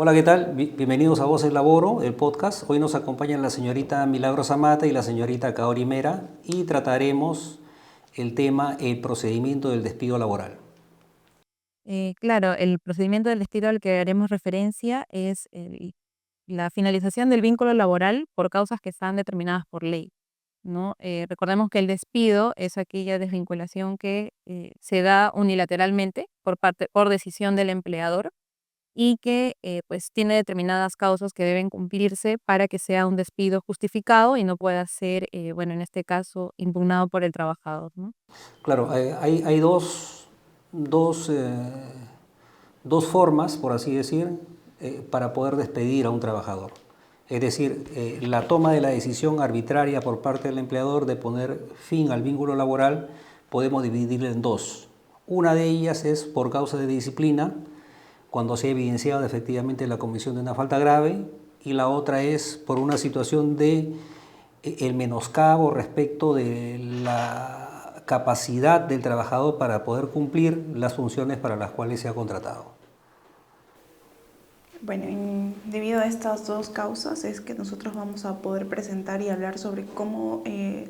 Hola, ¿qué tal? Bienvenidos a Voces Laboro, el podcast. Hoy nos acompañan la señorita Milagros Amata y la señorita Kaori Mera y trataremos el tema, el procedimiento del despido laboral. Claro, el procedimiento del despido al que haremos referencia es la finalización del vínculo laboral por causas que están determinadas por ley, ¿no? Recordemos que el despido es aquella desvinculación que se da unilateralmente por decisión del empleador y que pues tiene determinadas causas que deben cumplirse para que sea un despido justificado y no pueda ser, bueno, en este caso, impugnado por el trabajador, ¿no? Claro, hay dos, eh, dos formas, por así decir, para poder despedir a un trabajador. Es decir, la toma de la decisión arbitraria por parte del empleador de poner fin al vínculo laboral podemos dividirla en dos. Una de ellas es por causa de disciplina, cuando se ha evidenciado efectivamente la comisión de una falta grave, y la otra es por una situación de el menoscabo respecto de la capacidad del trabajador para poder cumplir las funciones para las cuales se ha contratado. Bueno, debido a estas dos causas es que nosotros vamos a poder presentar y hablar sobre cómo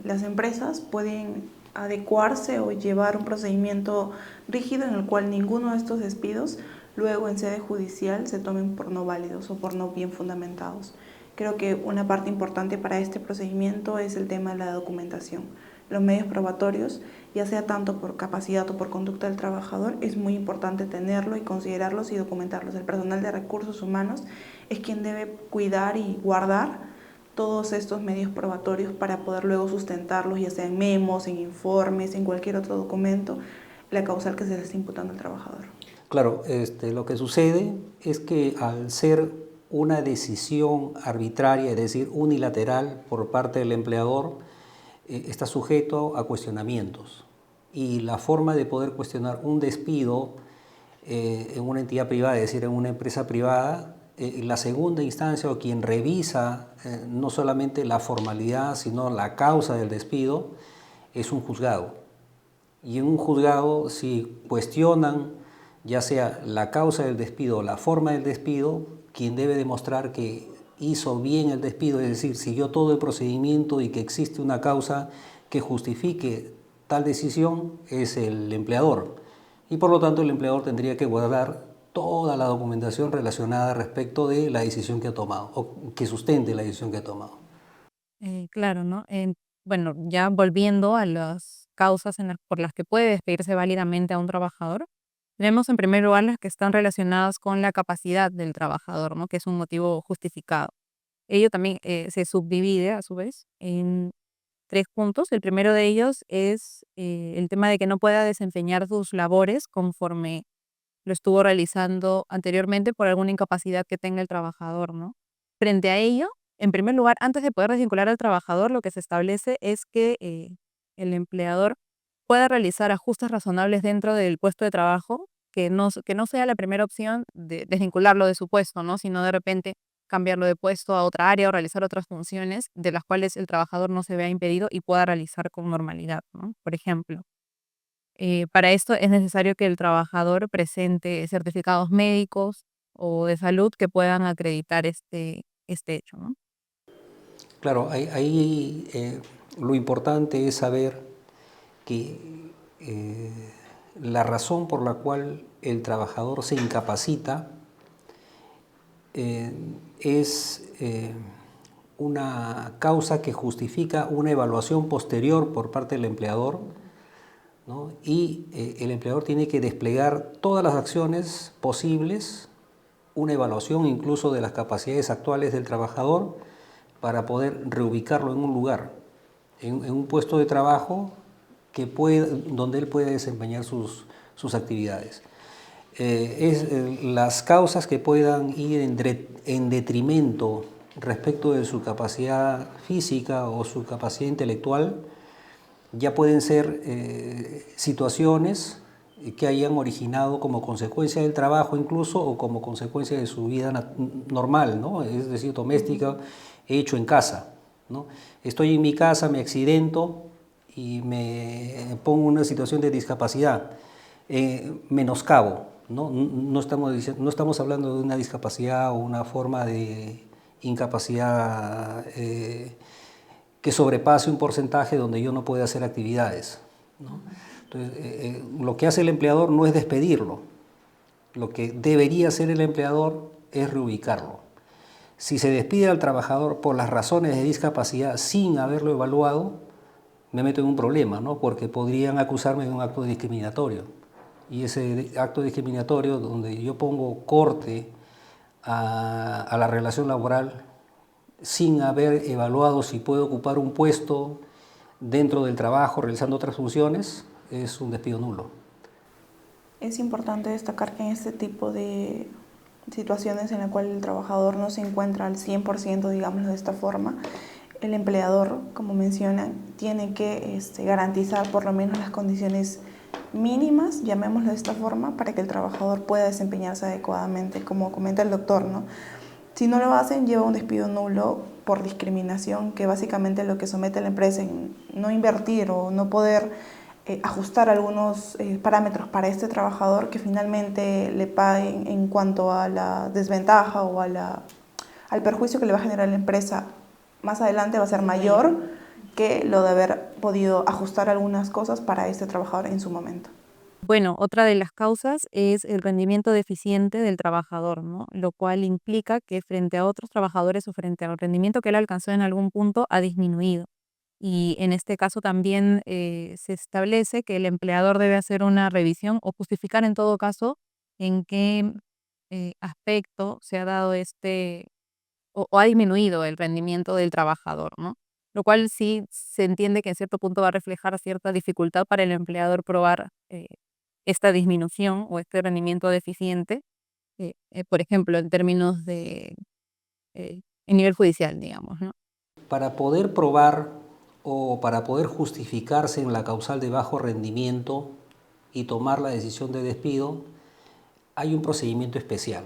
las empresas pueden adecuarse o llevar un procedimiento rígido en el cual ninguno de estos despidos luego en sede judicial se tomen por no válidos o por no bien fundamentados. Creo que una parte importante para este procedimiento es el tema de la documentación. Los medios probatorios, ya sea tanto por capacidad o por conducta del trabajador, es muy importante tenerlo y considerarlos y documentarlos. El personal de recursos humanos es quien debe cuidar y guardar todos estos medios probatorios para poder luego sustentarlos, ya sea en memos, en informes, en cualquier otro documento, la causal que se le está imputando al trabajador. Claro, lo que sucede es que al ser una decisión arbitraria, es decir, unilateral por parte del empleador, está sujeto a cuestionamientos. Y la forma de poder cuestionar un despido en una entidad privada, es decir, en una empresa privada, la segunda instancia o quien revisa no solamente la formalidad, sino la causa del despido, es un juzgado. Y en un juzgado, si cuestionan ya sea la causa del despido o la forma del despido, quien debe demostrar que hizo bien el despido, es decir, siguió todo el procedimiento y que existe una causa que justifique tal decisión, es el empleador. Y por lo tanto el empleador tendría que guardar toda la documentación relacionada respecto de la decisión que ha tomado o que sustente la decisión que ha tomado. Claro, ¿no? Bueno, ya volviendo a las causas por las que puede despedirse válidamente a un trabajador, tenemos en primer lugar las que están relacionadas con la capacidad del trabajador, ¿no? Que es un motivo justificado. Ello también se subdivide, a su vez, en tres puntos. El primero de ellos es el tema de que no pueda desempeñar sus labores conforme lo estuvo realizando anteriormente por alguna incapacidad que tenga el trabajador, ¿no? Frente a ello, en primer lugar, antes de poder desvincular al trabajador, lo que se establece es que el empleador pueda realizar ajustes razonables dentro del puesto de trabajo, que no sea la primera opción de desvincularlo de su puesto, ¿no? Sino de repente cambiarlo de puesto a otra área o realizar otras funciones de las cuales el trabajador no se vea impedido y pueda realizar con normalidad, ¿no? Por ejemplo. Para esto es necesario que el trabajador presente certificados médicos o de salud que puedan acreditar este hecho, ¿no? Claro, lo importante es saber que eh, la razón por la cual el trabajador se incapacita es una causa que justifica una evaluación posterior por parte del empleador, ¿no? Y el empleador tiene que desplegar todas las acciones posibles, una evaluación incluso de las capacidades actuales del trabajador para poder reubicarlo en un lugar, en un puesto de trabajo donde él pueda desempeñar sus actividades. Las causas que puedan ir en detrimento respecto de su capacidad física o su capacidad intelectual ya pueden ser situaciones que hayan originado como consecuencia del trabajo incluso o como consecuencia de su vida normal, ¿no? Es decir, doméstica, hecho en casa, ¿no? Estoy en mi casa, me accidento y me pongo en una situación de discapacidad, menoscabo. No estamos hablando de una discapacidad o una forma de incapacidad que sobrepase un porcentaje donde yo no pueda hacer actividades, ¿no? Entonces, lo que hace el empleador no es despedirlo. Lo que debería hacer el empleador es reubicarlo. Si se despide al trabajador por las razones de discapacidad sin haberlo evaluado, me meto en un problema, ¿no? Porque podrían acusarme de un acto discriminatorio. Y ese acto discriminatorio donde yo pongo corte a la relación laboral sin haber evaluado si puedo ocupar un puesto dentro del trabajo realizando otras funciones, es un despido nulo. Es importante destacar que en este tipo de situaciones en las cuales el trabajador no se encuentra al 100%, digámoslo de esta forma, el empleador, como mencionan, tiene que garantizar por lo menos las condiciones mínimas, llamémoslo de esta forma, para que el trabajador pueda desempeñarse adecuadamente, como comenta el doctor, ¿no? Si no lo hacen, lleva un despido nulo por discriminación, que básicamente lo que somete a la empresa en no invertir o no poder ajustar algunos parámetros para este trabajador que finalmente le paguen en cuanto a la desventaja o al perjuicio que le va a generar la empresa más adelante va a ser mayor que lo de haber podido ajustar algunas cosas para este trabajador en su momento. Bueno, otra de las causas es el rendimiento deficiente del trabajador, ¿no? Lo cual implica que frente a otros trabajadores o frente al rendimiento que él alcanzó en algún punto ha disminuido. Y en este caso también se establece que el empleador debe hacer una revisión o justificar en todo caso en qué aspecto se ha dado o ha disminuido el rendimiento del trabajador, ¿no? Lo cual sí se entiende que en cierto punto va a reflejar cierta dificultad para el empleador probar esta disminución o este rendimiento deficiente, por ejemplo, en términos de en nivel judicial, digamos, ¿no? Para poder probar o para poder justificarse en la causal de bajo rendimiento y tomar la decisión de despido, hay un procedimiento especial,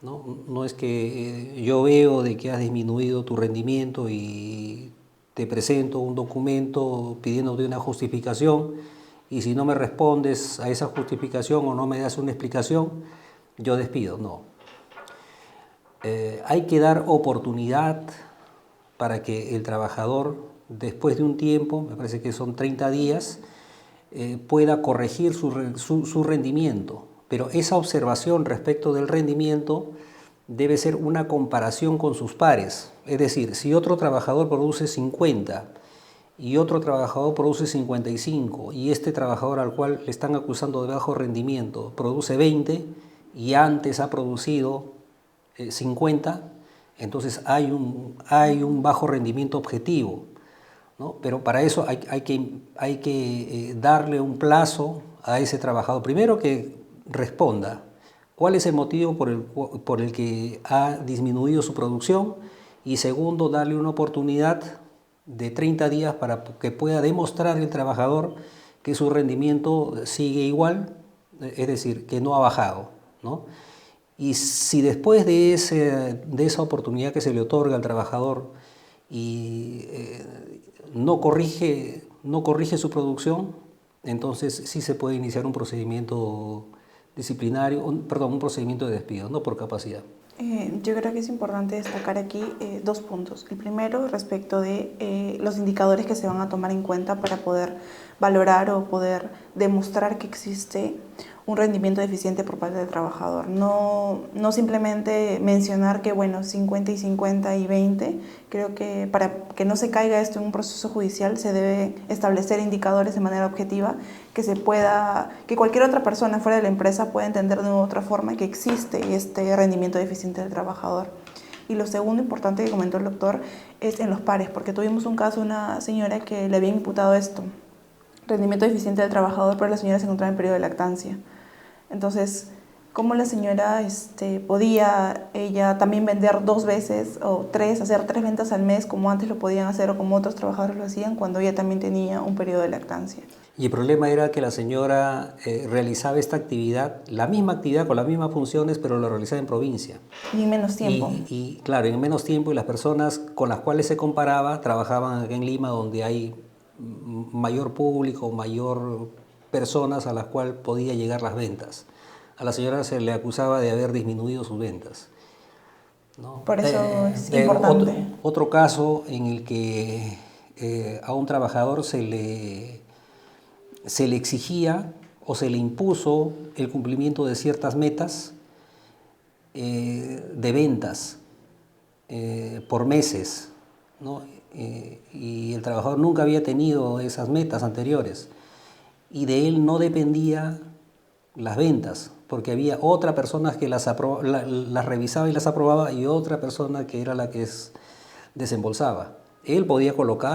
¿no? No es que yo veo de que has disminuido tu rendimiento y te presento un documento pidiéndote una justificación y si no me respondes a esa justificación o no me das una explicación, yo despido. No. Hay que dar oportunidad para que el trabajador, después de un tiempo, me parece que son 30 días, pueda corregir su rendimiento. Pero esa observación respecto del rendimiento debe ser una comparación con sus pares. Es decir, si otro trabajador produce 50 y otro trabajador produce 55 y este trabajador al cual le están acusando de bajo rendimiento produce 20 y antes ha producido 50, entonces hay un bajo rendimiento objetivo, ¿no? Pero para eso hay que darle un plazo a ese trabajador. Primero que responda cuál es el motivo por el que ha disminuido su producción y segundo, darle una oportunidad de 30 días para que pueda demostrar el trabajador que su rendimiento sigue igual, es decir, que no ha bajado, ¿no? Y si después de esa oportunidad que se le otorga al trabajador y no corrige su producción, entonces sí se puede iniciar un procedimiento disciplinario, un procedimiento de despido, no por capacidad. Yo creo que es importante destacar aquí dos puntos. El primero, respecto de los indicadores que se van a tomar en cuenta para poder valorar o poder demostrar que existe un rendimiento deficiente por parte del trabajador. No simplemente mencionar que, bueno, 50 y 50 y 20. Creo que para que no se caiga esto en un proceso judicial se debe establecer indicadores de manera objetiva que cualquier otra persona fuera de la empresa pueda entender de otra forma que existe este rendimiento deficiente del trabajador. Y lo segundo importante que comentó el doctor es en los pares, porque tuvimos un caso de una señora que le había imputado esto, rendimiento deficiente del trabajador, pero la señora se encontraba en periodo de lactancia. Entonces, ¿cómo la señora podía ella también vender 2 veces o 3, hacer 3 ventas al mes como antes lo podían hacer o como otros trabajadores lo hacían cuando ella también tenía un periodo de lactancia? Y el problema era que la señora realizaba esta actividad, la misma actividad con las mismas funciones, pero lo realizaba en provincia. Y en menos tiempo. Y claro, en menos tiempo, y las personas con las cuales se comparaba trabajaban aquí en Lima, donde hay mayor público, mayor personas a las cuales podía llegar las ventas. a la señora se le acusaba de haber disminuido sus ventas, ¿no? Por eso es importante. Otro caso en el que a un trabajador se le exigía o se le impuso el cumplimiento de ciertas metas de ventas por meses, ¿no? Y el trabajador nunca había tenido esas metas anteriores y de él no dependía las ventas, porque había otra persona que las revisaba y las aprobaba y otra persona que era la que desembolsaba. Él podía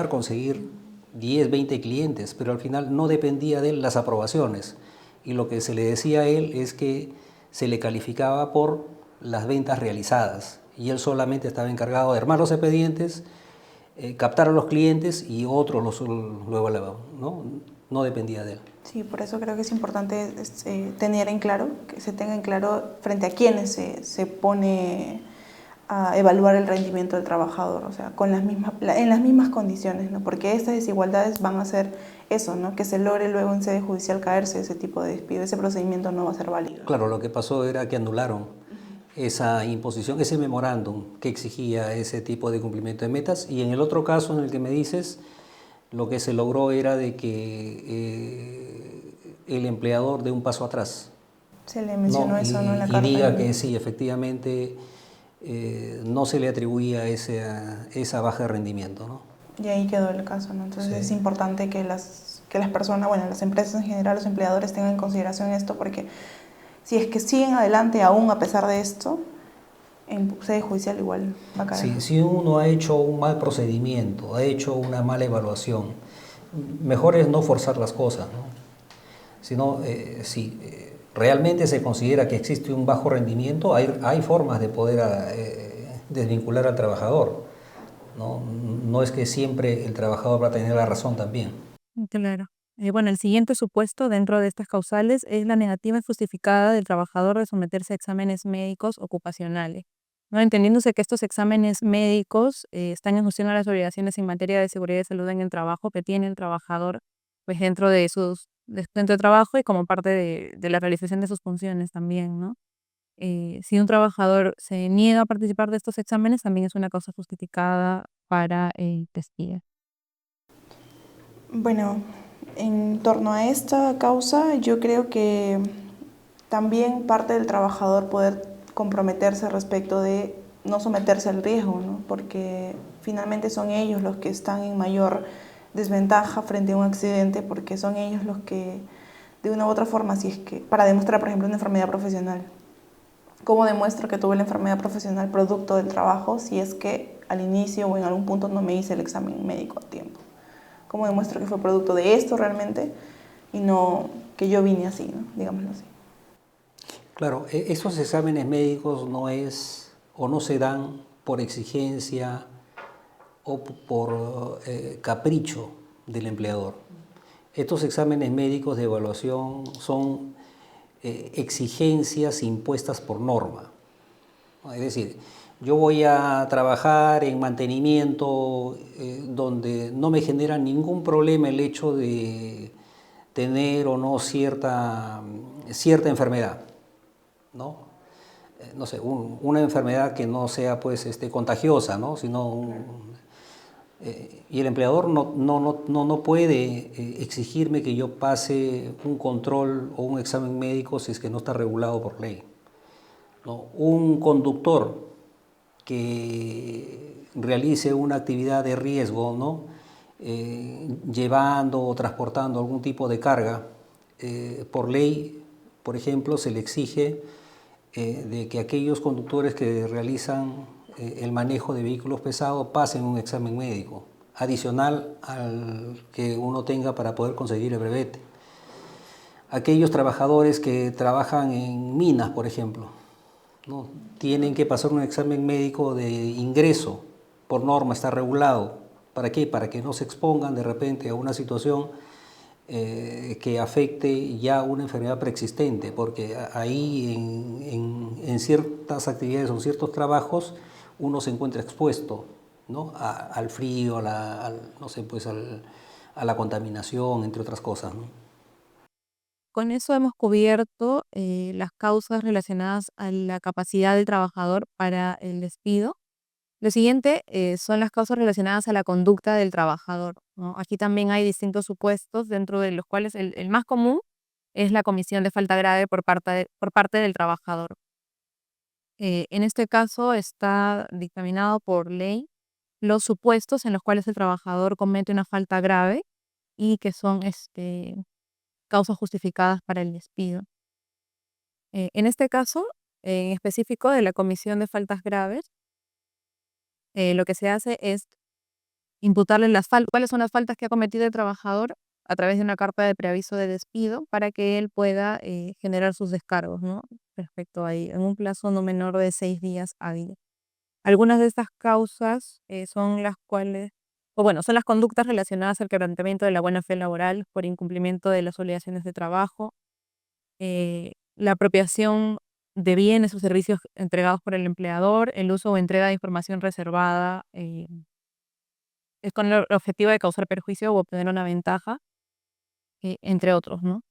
conseguir 10, 20 clientes, pero al final no dependía de él las aprobaciones. Y lo que se le decía a él es que se le calificaba por las ventas realizadas y él solamente estaba encargado de armar los expedientes, captar a los clientes y otros luego no dependía de él. Sí, por eso creo que es importante tener en claro, que se tenga en claro frente a quiénes se pone a evaluar el rendimiento del trabajador, o sea, en las mismas condiciones, ¿no? Porque estas desigualdades van a hacer eso, ¿no? Que se logre luego en sede judicial caerse ese tipo de despido, ese procedimiento no va a ser válido. Claro, lo que pasó era que anularon esa imposición, ese memorándum que exigía ese tipo de cumplimiento de metas, y en el otro caso en el que me dices, lo que se logró era de que el empleador dé un paso atrás. Se le mencionó eso, ¿no? En la carta. Y diga que sí, efectivamente, no se le atribuía esa baja de rendimiento, ¿no? Y ahí quedó el caso, ¿no? Entonces Sí. es importante que las personas, bueno, las empresas en general, los empleadores tengan en consideración esto, porque si es que siguen adelante aún a pesar de esto, en sede judicial igual va a caer. Sí, si uno ha hecho un mal procedimiento, ha hecho una mala evaluación, mejor es no forzar las cosas, ¿no? Sino, si realmente se considera que existe un bajo rendimiento, hay formas de poder desvincular al trabajador, ¿no? No es que siempre el trabajador va a tener la razón también. Claro. Bueno, el siguiente supuesto dentro de estas causales es la negativa injustificada del trabajador de someterse a exámenes médicos ocupacionales, ¿no? Entendiéndose que estos exámenes médicos están en función a las obligaciones en materia de seguridad y salud en el trabajo que tiene el trabajador, pues dentro de su centro de trabajo y como parte de la realización de sus funciones también, ¿no? Si un trabajador se niega a participar de estos exámenes, también es una causa justificada para despido. Bueno, en torno a esta causa, yo creo que también parte del trabajador poder comprometerse respecto de no someterse al riesgo, ¿no? Porque finalmente son ellos los que están en mayor desventaja frente a un accidente, porque son ellos los que, de una u otra forma, si es que, para demostrar, por ejemplo, una enfermedad profesional, ¿cómo demuestro que tuve la enfermedad profesional producto del trabajo si es que al inicio o en algún punto no me hice el examen médico a tiempo? ¿Cómo demuestro que fue producto de esto realmente y no que yo vine así, ¿no? Digámoslo así? Claro, esos exámenes médicos no se dan por exigencia o por capricho del empleador. Estos exámenes médicos de evaluación son exigencias impuestas por norma, ¿no? Es decir, yo voy a trabajar en mantenimiento donde no me genera ningún problema el hecho de tener o no cierta enfermedad, ¿no? No sé, una enfermedad que no sea pues contagiosa, ¿no? Y el empleador no puede exigirme que yo pase un control o un examen médico si es que no está regulado por ley, ¿no? Un conductor que realice una actividad de riesgo, ¿no? Llevando o transportando algún tipo de carga, por ley, por ejemplo, se le exige de que aquellos conductores que realizan el manejo de vehículos pesados pasen un examen médico, adicional al que uno tenga para poder conseguir el brevete. Aquellos trabajadores que trabajan en minas, por ejemplo, ¿no? Tienen que pasar un examen médico de ingreso, por norma está regulado. ¿Para qué? Para que no se expongan de repente a una situación que afecte ya una enfermedad preexistente, porque ahí en ciertas actividades o en ciertos trabajos uno se encuentra expuesto, ¿no? Al frío, no sé, pues a la contaminación, entre otras cosas, ¿no? con eso hemos cubierto las causas relacionadas a la capacidad del trabajador para el despido. Lo siguiente son las causas relacionadas a la conducta del trabajador, ¿no? Aquí también hay distintos supuestos, dentro de los cuales el más común es la comisión de falta grave por parte del trabajador. En este caso está dictaminado por ley los supuestos en los cuales el trabajador comete una falta grave y que son causas justificadas para el despido. En este caso, en específico de la comisión de faltas graves, lo que se hace es imputarle cuáles son las faltas que ha cometido el trabajador a través de una carta de preaviso de despido para que él pueda generar sus descargos, ¿no? Respecto a ello, en un plazo no menor de 6 días hábiles. Algunas de estas causas son las cuales, o bueno, son las conductas relacionadas al quebrantamiento de la buena fe laboral por incumplimiento de las obligaciones de trabajo, la apropiación de bienes o servicios entregados por el empleador, el uso o entrega de información reservada, es con el objetivo de causar perjuicio o obtener una ventaja, entre otros, ¿no?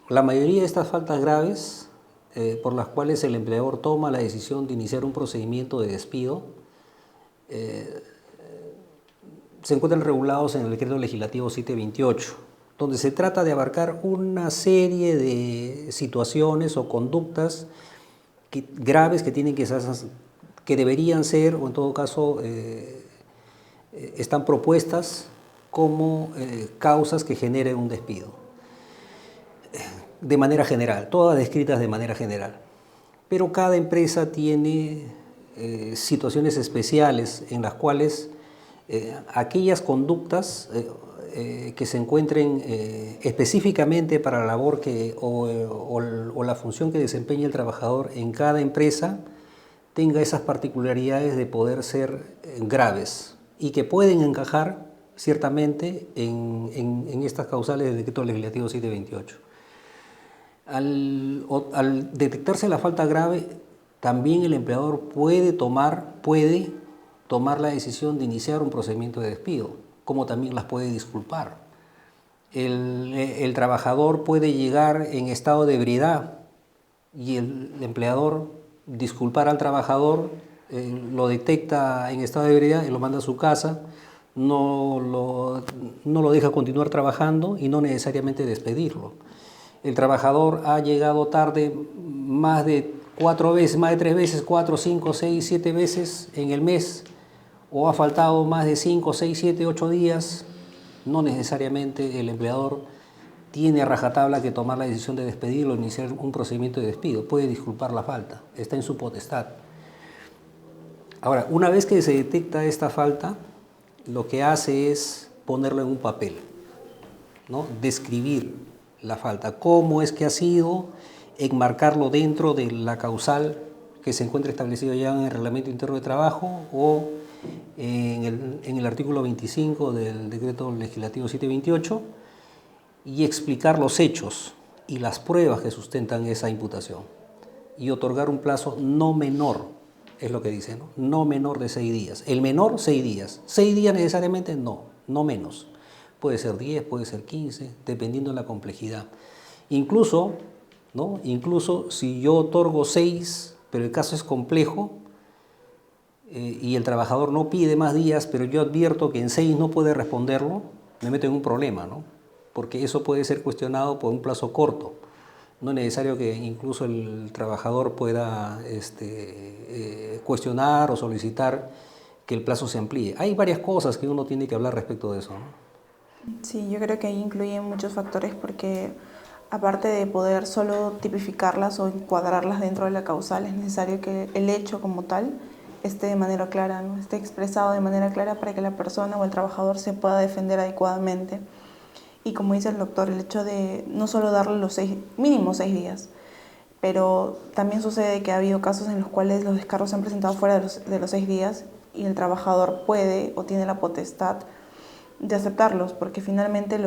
La mayoría de estas faltas graves por las cuales el empleador toma la decisión de iniciar un procedimiento de despido se encuentran regulados en el Decreto Legislativo 728, donde se trata de abarcar una serie de situaciones o conductas graves que que deberían ser, o en todo caso están propuestas como causas que generen un despido. De manera general, todas descritas de manera general. Pero cada empresa tiene situaciones especiales en las cuales aquellas conductas que se encuentren específicamente para la labor o la función que desempeña el trabajador en cada empresa tenga esas particularidades de poder ser graves y que pueden encajar ciertamente en estas causales del Decreto Legislativo 728. Al detectarse la falta grave, también el empleador puede tomar la decisión de iniciar un procedimiento de despido, como también las puede disculpar. El trabajador puede llegar en estado de ebriedad y el empleador disculpar al trabajador, lo detecta en estado de ebriedad y lo manda a su casa, no lo deja continuar trabajando y no necesariamente despedirlo. El trabajador ha llegado tarde más de 4 veces, más de 3 veces, 4, 5, 6, 7 veces en el mes, o ha faltado más de 5, 6, 7, 8 días, no necesariamente el empleador tiene a rajatabla que tomar la decisión de despedirlo o iniciar un procedimiento de despido. Puede disculpar la falta, está en su potestad. Ahora, una vez que se detecta esta falta, lo que hace es ponerlo en un papel, ¿no? Describir la falta, cómo es que ha sido, enmarcarlo dentro de la causal que se encuentra establecido ya en el Reglamento Interno de Trabajo o en el artículo 25 del Decreto Legislativo 728 y explicar los hechos y las pruebas que sustentan esa imputación y otorgar un plazo no menor, es lo que dice, ¿no? No menor de 6 días. El menor, 6 días. 6 días necesariamente no menos. Puede ser 10, puede ser 15, dependiendo de la complejidad. Incluso si yo otorgo 6, pero el caso es complejo y el trabajador no pide más días, pero yo advierto que en 6 no puede responderlo, me meto en un problema, ¿no? Porque eso puede ser cuestionado por un plazo corto. No es necesario que incluso el trabajador pueda cuestionar o solicitar que el plazo se amplíe. Hay varias cosas que uno tiene que hablar respecto de eso, ¿no? Sí, yo creo que ahí incluyen muchos factores porque aparte de poder solo tipificarlas o encuadrarlas dentro de la causal, es necesario que el hecho como tal esté de manera clara, ¿no? Esté expresado de manera clara para que la persona o el trabajador se pueda defender adecuadamente. Y como dice el doctor, el hecho de no solo darle los mínimo 6 días, pero también sucede que ha habido casos en los cuales los descargos se han presentado fuera de los 6 días y el trabajador puede o tiene la potestad de aceptarlos, porque finalmente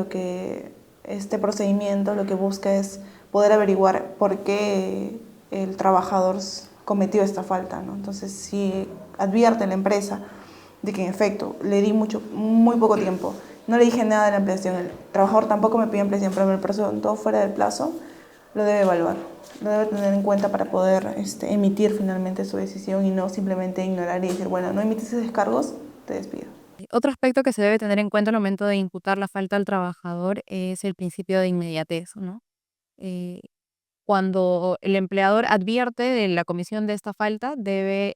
este procedimiento lo que busca es poder averiguar por qué el trabajador cometió esta falta, ¿no? Entonces, si advierte a la empresa de que en efecto le di muy poco tiempo, no le dije nada de la ampliación, el trabajador tampoco me pidió ampliación, pero me lo presentó fuera del plazo, lo debe evaluar, lo debe tener en cuenta para poder emitir finalmente su decisión y no simplemente ignorar y decir, bueno, no emitiste descargos, te despido. Otro aspecto que se debe tener en cuenta al momento de imputar la falta al trabajador es el principio de inmediatez, ¿no? Eh, Cuando el empleador advierte de la comisión de esta falta, debe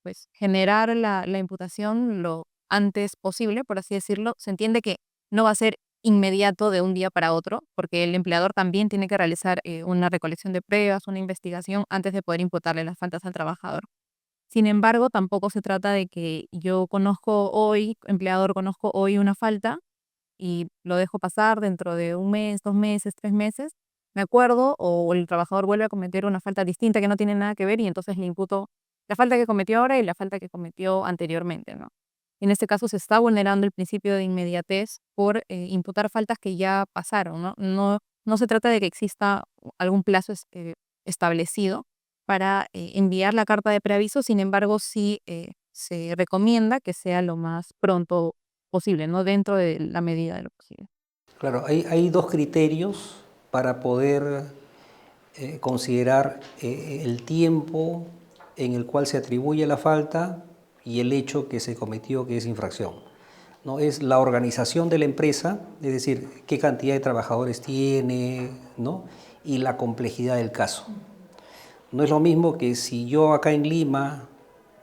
pues, generar la imputación lo antes posible, por así decirlo. Se entiende que no va a ser inmediato de un día para otro, porque el empleador también tiene que realizar una recolección de pruebas, una investigación antes de poder imputarle las faltas al trabajador. Sin embargo, tampoco se trata de que yo conozco hoy, empleador, conozco hoy una falta y lo dejo pasar dentro de un mes, 2 meses, 3 meses, me acuerdo, o el trabajador vuelve a cometer una falta distinta que no tiene nada que ver y entonces le imputo la falta que cometió ahora y la falta que cometió anteriormente, ¿no? En este caso se está vulnerando el principio de inmediatez por imputar faltas que ya pasaron, ¿no? No se trata de que exista algún plazo establecido para enviar la carta de preaviso, sin embargo, sí se recomienda que sea lo más pronto posible, ¿no? Dentro de la medida de lo posible. Claro, hay dos criterios para poder considerar el tiempo en el cual se atribuye la falta y el hecho que se cometió, que es infracción, ¿no? Es la organización de la empresa, es decir, qué cantidad de trabajadores tiene, ¿no? Y la complejidad del caso. No es lo mismo que si yo acá en Lima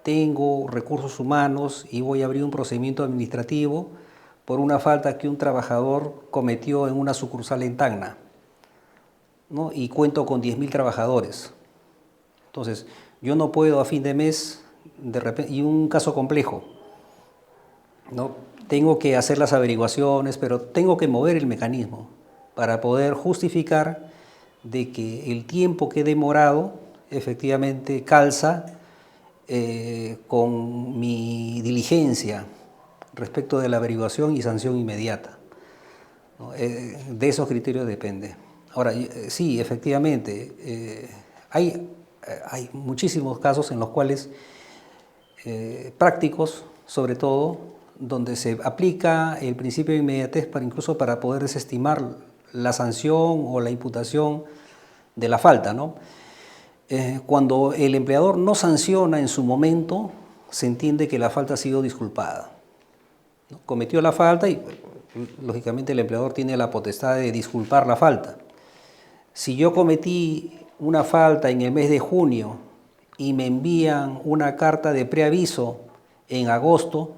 tengo recursos humanos y voy a abrir un procedimiento administrativo por una falta que un trabajador cometió en una sucursal en Tacna, ¿no? Y cuento con 10.000 trabajadores. Entonces, yo no puedo a fin de mes, de repente, y un caso complejo, ¿no? Tengo que hacer las averiguaciones, pero tengo que mover el mecanismo para poder justificar de que el tiempo que he demorado efectivamente calza con mi diligencia respecto de la averiguación y sanción inmediata, ¿no? De esos criterios depende. Ahora, sí, efectivamente, hay muchísimos casos en los cuales prácticos, sobre todo, donde se aplica el principio de inmediatez incluso para poder desestimar la sanción o la imputación de la falta, ¿no? Cuando el empleador no sanciona en su momento, se entiende que la falta ha sido disculpada, ¿no? Cometió la falta y, lógicamente, el empleador tiene la potestad de disculpar la falta. Si yo cometí una falta en el mes de junio y me envían una carta de preaviso en agosto,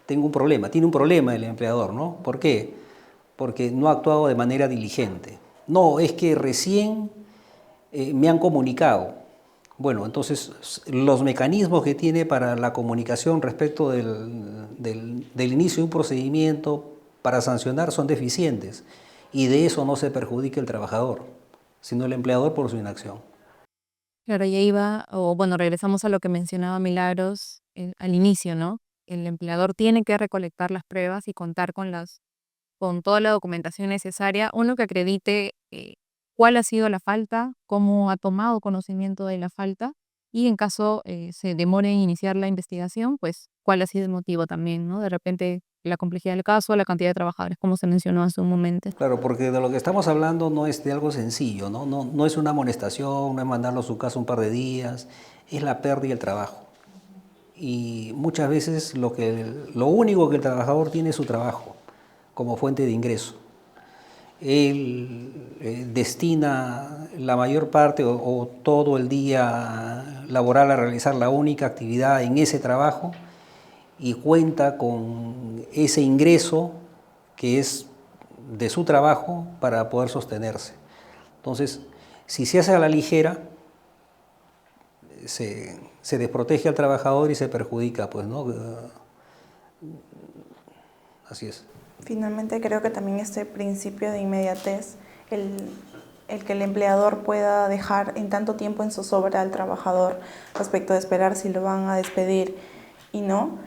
tengo un problema, tiene un problema el empleador, ¿no? ¿Por qué? Porque no ha actuado de manera diligente. No, es que recién me han comunicado. Bueno, entonces los mecanismos que tiene para la comunicación respecto del inicio de un procedimiento para sancionar son deficientes y de eso no se perjudica el trabajador, sino el empleador por su inacción. Claro, y ahí va, o bueno, regresamos a lo que mencionaba Milagros al inicio, ¿no? El empleador tiene que recolectar las pruebas y contar con toda la documentación necesaria, uno que acredite cuál ha sido la falta, cómo ha tomado conocimiento de la falta y en caso se demore en iniciar la investigación, pues cuál ha sido el motivo también, ¿no? De repente la complejidad del caso, la cantidad de trabajadores, como se mencionó hace un momento. Claro, porque de lo que estamos hablando no es de algo sencillo, ¿no? No es una amonestación, no es mandarlo a su casa un par de días, es la pérdida del trabajo. Y muchas veces lo único que el trabajador tiene es su trabajo como fuente de ingreso. Él destina la mayor parte o todo el día laboral a realizar la única actividad en ese trabajo y cuenta con ese ingreso que es de su trabajo para poder sostenerse. Entonces, si se hace a la ligera, se desprotege al trabajador y se perjudica, pues, ¿no? Así es. Finalmente creo que también este principio de inmediatez, el que el empleador pueda dejar en tanto tiempo en zozobra al trabajador respecto de esperar si lo van a despedir y no,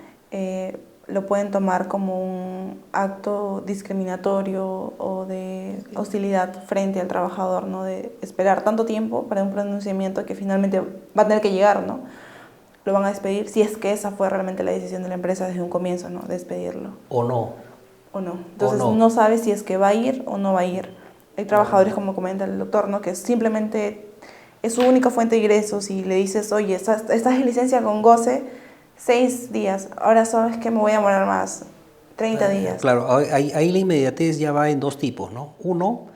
lo pueden tomar como un acto discriminatorio o de hostilidad frente al trabajador, ¿no? De esperar tanto tiempo para un pronunciamiento que finalmente va a tener que llegar, ¿no? Lo van a despedir si es que esa fue realmente la decisión de la empresa desde un comienzo, ¿no? Despedirlo. O no. O no. Entonces O no. no sabes si es que va a ir o no va a ir. Hay trabajadores, como comenta el doctor, ¿no? Que simplemente es su única fuente de ingresos y le dices, oye, estás en licencia con goce 6 días, ahora sabes que me voy a demorar más, 30 días. Claro, ahí la inmediatez ya va en dos tipos, ¿no? Uno,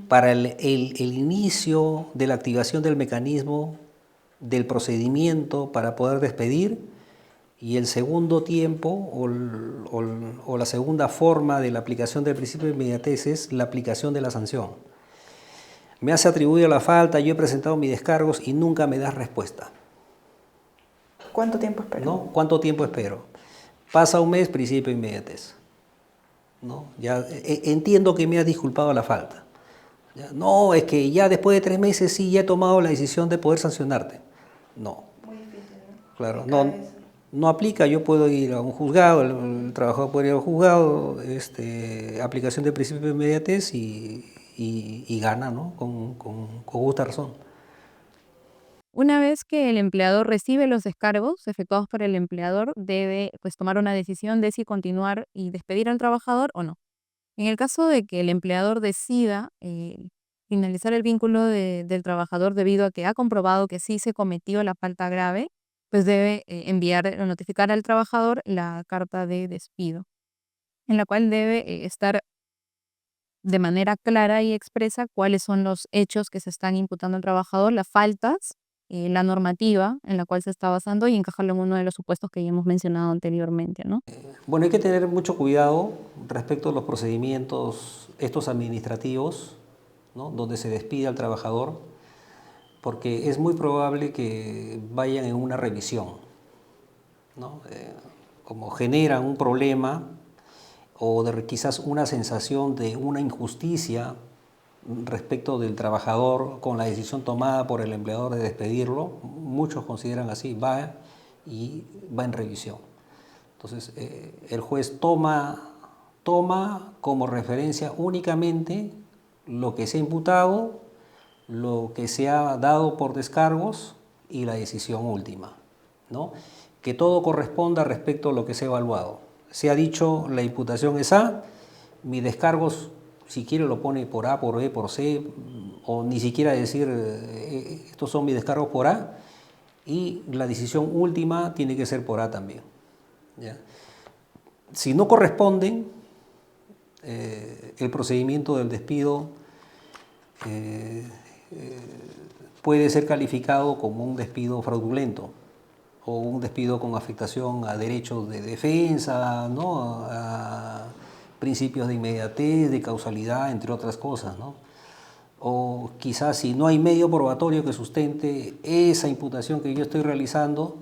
para el inicio de la activación del mecanismo del procedimiento para poder despedir, y el segundo tiempo o la segunda forma de la aplicación del principio de inmediatez es la aplicación de la sanción. Me has atribuido la falta, yo he presentado mis descargos y nunca me das respuesta. ¿Cuánto tiempo espero? ¿No? ¿Cuánto tiempo espero? Pasa un mes, principio de inmediatez. ¿No? Ya, entiendo que me has disculpado la falta. ¿Ya? No, es que ya después de 3 meses sí ya he tomado la decisión de poder sancionarte. No. Muy difícil, ¿no? Claro, no aplica, yo puedo ir a un juzgado, el trabajador puede ir a un juzgado, aplicación de principio de inmediatez y gana, ¿no? Con justa razón. Una vez que el empleador recibe los descargos efectuados por el empleador, debe pues tomar una decisión de si continuar y despedir al trabajador o no. En el caso de que el empleador decida finalizar el vínculo del trabajador debido a que ha comprobado que sí se cometió la falta grave, pues debe enviar o notificar al trabajador la carta de despido, en la cual debe estar de manera clara y expresa cuáles son los hechos que se están imputando al trabajador, las faltas, la normativa en la cual se está basando y encajarlo en uno de los supuestos que ya hemos mencionado anteriormente, ¿no? Bueno, hay que tener mucho cuidado respecto a los procedimientos estos administrativos, ¿no? Donde se despide al trabajador, porque es muy probable que vayan en una revisión, ¿no? Como generan un problema o quizás una sensación de una injusticia respecto del trabajador con la decisión tomada por el empleador de despedirlo, muchos consideran así, va en revisión. Entonces, el juez toma como referencia únicamente lo que se ha imputado, lo que se ha dado por descargos y la decisión última, ¿no? Que todo corresponda respecto a lo que se ha evaluado. Se ha dicho la imputación es A, mis descargos, si quiere lo pone por A, por B, por C, o ni siquiera decir estos son mis descargos por A, y la decisión última tiene que ser por A también, ¿ya? Si no corresponden, el procedimiento del despido puede ser calificado como un despido fraudulento o un despido con afectación a derechos de defensa, ¿no? A principios de inmediatez, de causalidad, entre otras cosas, ¿no? O quizás si no hay medio probatorio que sustente esa imputación que yo estoy realizando,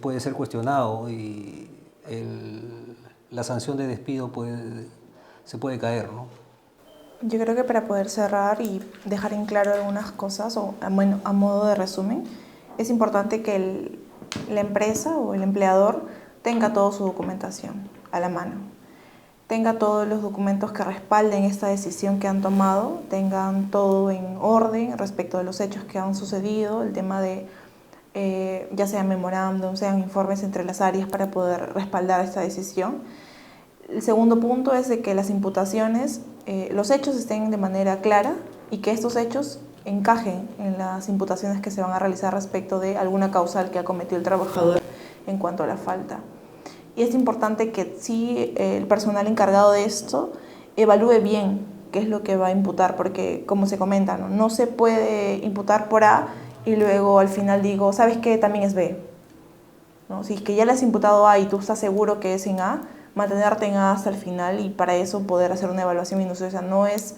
puede ser cuestionado y la sanción de despido se puede caer, ¿no? Yo creo que para poder cerrar y dejar en claro algunas cosas, o bueno, a modo de resumen, es importante que la empresa o el empleador tenga toda su documentación a la mano, tenga todos los documentos que respalden esta decisión que han tomado, tengan todo en orden respecto de los hechos que han sucedido, el tema de ya sean memorándum, sean informes entre las áreas para poder respaldar esta decisión. El segundo punto es de que las imputaciones, los hechos estén de manera clara y que estos hechos encajen en las imputaciones que se van a realizar respecto de alguna causal que ha cometido el trabajador en cuanto a la falta. Y es importante que sí el personal encargado de esto evalúe bien qué es lo que va a imputar, porque como se comenta, no se puede imputar por A y luego al final digo, ¿sabes qué? También es B, ¿no? Si es que ya le has imputado A y tú estás seguro que es en A, mantenerte en A hasta el final y para eso poder hacer una evaluación minuciosa. No es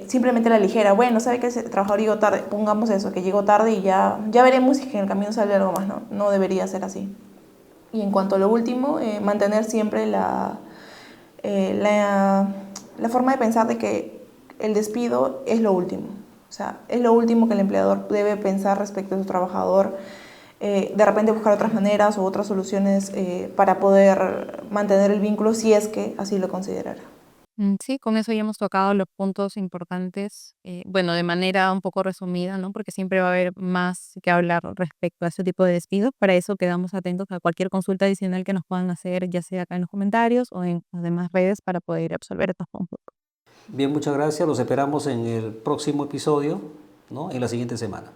simplemente la ligera, bueno, ¿sabe que el trabajador llegó tarde? Pongamos eso, que llegó tarde y ya veremos si en el camino sale algo más, ¿no? No debería ser así. Y en cuanto a lo último, mantener siempre la forma de pensar de que el despido es lo último. O sea, es lo último que el empleador debe pensar respecto a su trabajador. De repente buscar otras maneras o otras soluciones para poder mantener el vínculo si es que así lo considerara. Sí, con eso ya hemos tocado los puntos importantes, bueno, de manera un poco resumida, ¿no? Porque siempre va a haber más que hablar respecto a este tipo de despidos. Para eso quedamos atentos a cualquier consulta adicional que nos puedan hacer, ya sea acá en los comentarios o en las demás redes para poder absolver estos puntos. Bien, muchas gracias. Los esperamos en el próximo episodio, ¿no? En la siguiente semana.